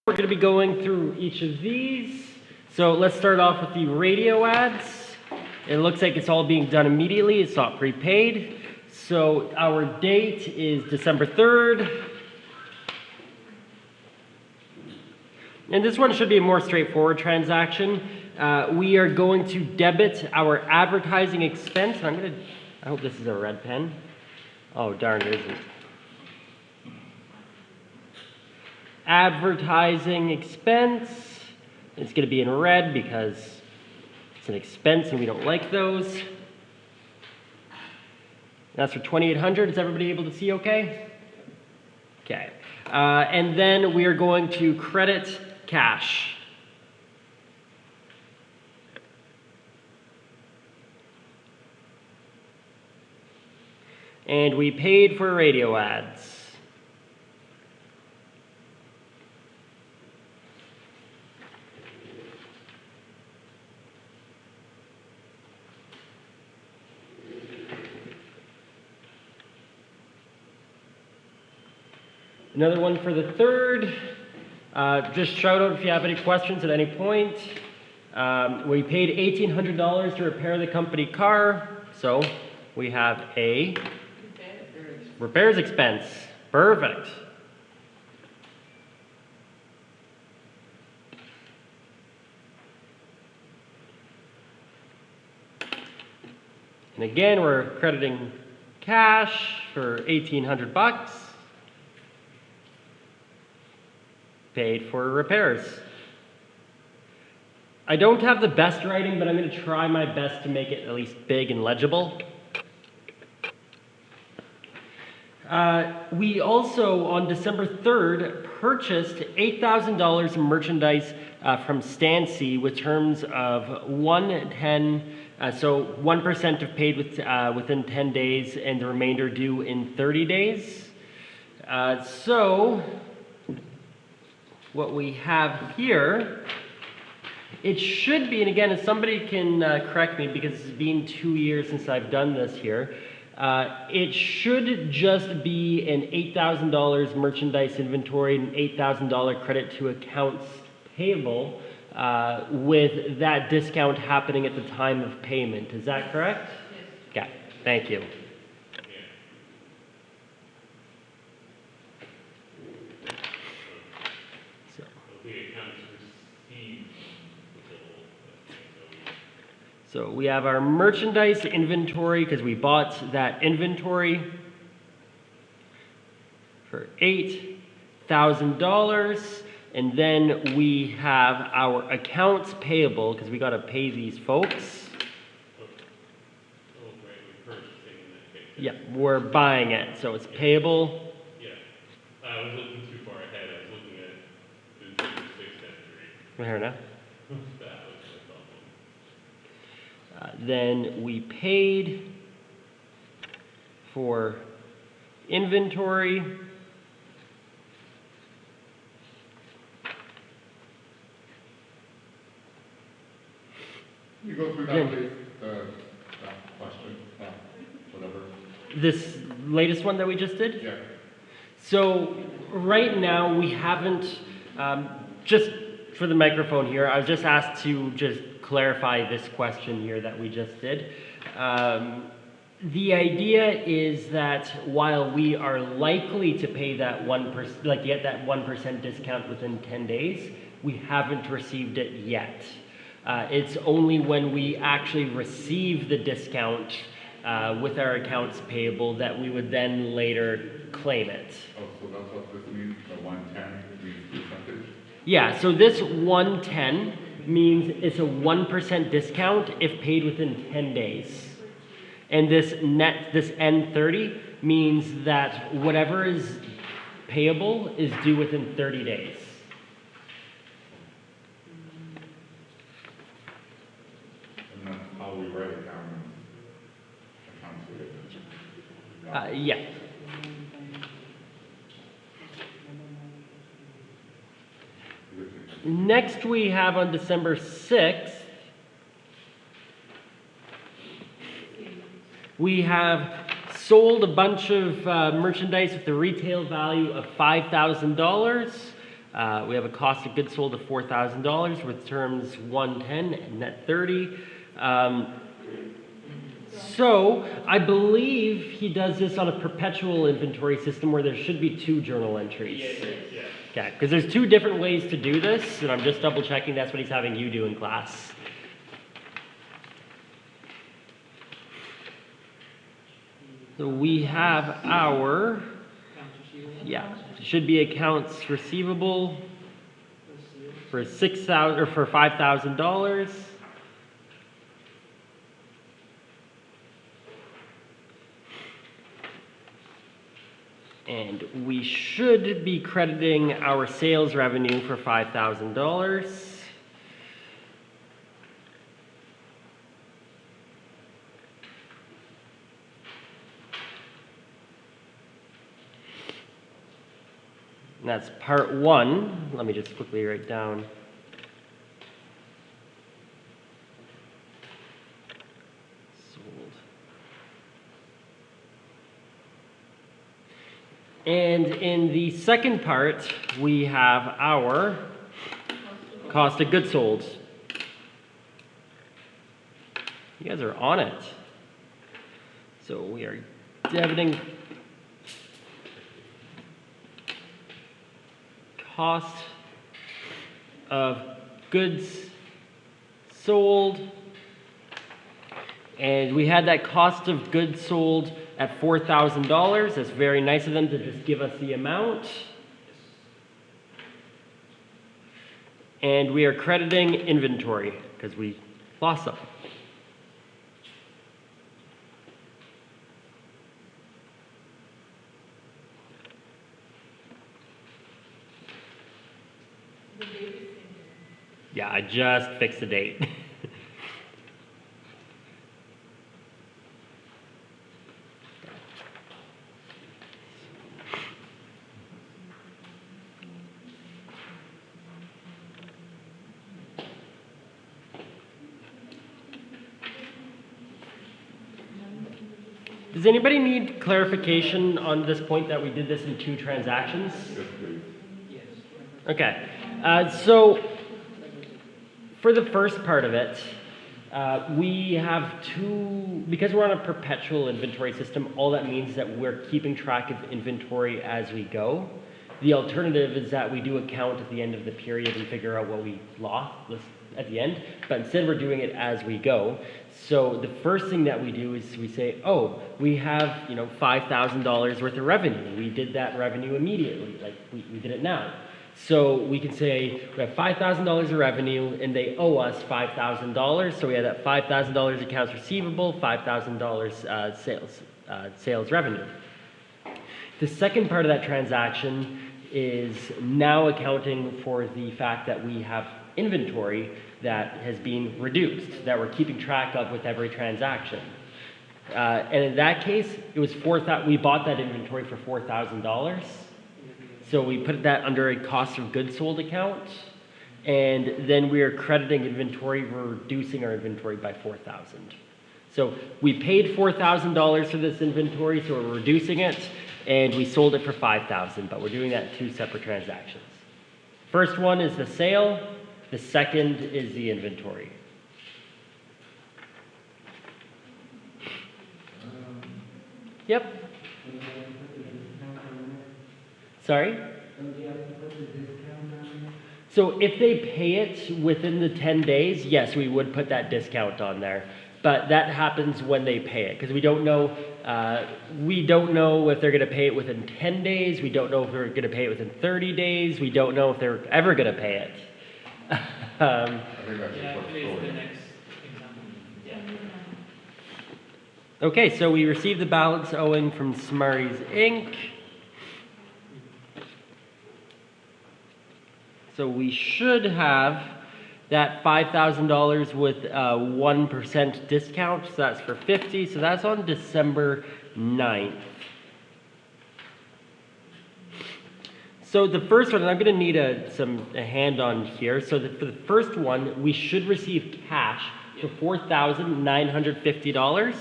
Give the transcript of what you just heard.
we're going to be going through each of these. So let's start off with the radio ads. It looks like it's all being done immediately. It's not prepaid. So our date is December 3rd. And this one should be a more straightforward transaction. We are going to debit our advertising expense. I hope this is a red pen. Oh, darn, it isn't. Advertising expense. It's going to be in red because it's an expense and we don't like those. That's for $2,800. Is everybody able to see okay? Okay. And then we are going to credit cash. And we paid for radio ads. Another one for the 3rd. Just shout out if you have any questions at any point. We paid $1,800 to repair the company car. So we have a repairs expense. Perfect. And again, we're crediting cash for $1,800. Paid for repairs. I don't have the best writing, but I'm going to try my best to make it at least big and legible. We also, on December 3rd, purchased $8,000 in merchandise from Stancy with terms of 110, so 1% of paid within 10 days and the remainder due in 30 days. So what we have here, it should be, and again, if somebody can correct me because it's been 2 years since I've done this here, it should just be an $8,000 merchandise inventory and $8,000 credit to accounts payable with that discount happening at the time of payment. Is that correct? Yes. Okay, thank you. So we have our merchandise inventory because we bought that inventory for $8,000. And then we have our accounts payable because we got to pay these folks. Yeah, we're buying it. So it's payable. Yeah, I was looking too far ahead. I was looking at the 6 Fair enough. That was my problem. Then we paid for inventory. You go through that, please, that question, whatever. This latest one that we just did? Yeah. So right now we haven't, just for the microphone here, I was just asked to just clarify this question here that we just did. The idea is that while we are likely to pay that 1%, like get that 1% discount within 10 days, we haven't received it yet. It's only when we actually receive the discount with our accounts payable that we would then later claim it. Oh, so that's what this means, the 110 means percentage? Yeah, so this 110 means it's a 1% discount if paid within 10 days. And this N30 means that whatever is payable is due within 30 days. And that's how we write it down in accounts payable. Yeah. Next we have on December 6th, we have sold a bunch of merchandise with a retail value of $5,000. We have a cost of goods sold of $4,000 with terms 110 and net 30. So I believe he does this on a perpetual inventory system where there should be 2 journal entries. Yeah. Okay, because there's 2 different ways to do this, and I'm just double checking that's what he's having you do in class. So we have our, should be accounts receivable for $6,000 or for $5,000. And we should be crediting our sales revenue for $5,000. And that's part 1. Let me just quickly write down. Sold. And in the second part, we have our cost of goods sold. You guys are on it. So we are debiting cost of goods sold. And we had that cost of goods sold at $4,000. That's very nice of them to just give us the amount. And we are crediting inventory because we lost some. Yeah, I just fixed the date. Does anybody need clarification on this point that we did this in 2 transactions? Yes, please. Okay, so for the first part of it, we have 2, because we're on a perpetual inventory system, all that means is that we're keeping track of inventory as we go. The alternative is that we do a count at the end of the period and figure out what we lost at the end, but instead we're doing it as we go. So the first thing that we do is we say, oh, we have, $5,000 worth of revenue. We did that revenue immediately, like we did it now. So we can say we have $5,000 of revenue and they owe us $5,000. So we have that $5,000 accounts receivable, $5,000 sales revenue. The second part of that transaction is now accounting for the fact that we have inventory that has been reduced, that we're keeping track of with every transaction. And in that case, it was we bought that inventory for $4,000. So we put that under a cost of goods sold account, and then we are crediting inventory, we're reducing our inventory by $4,000. So we paid $4,000 for this inventory, so we're reducing it, and we sold it for $5,000, but we're doing that in 2 separate transactions. First one is the sale, the second is the inventory. Yep. Sorry? So if they pay it within the 10 days, yes, we would put that discount on there. But that happens when they pay it, because we don't know if they're going to pay it within 10 days. We don't know if they're going to pay it within 30 days. We don't know if they're ever going to pay it. I think that's the first story. Okay, so we received the balance owing from Smarties Inc. So we should have that $5,000 with a 1% discount, so that's for 50, so that's on December 9th. So the first one, and I'm going to need a hand on here. So for the first one, we should receive cash for $4,950.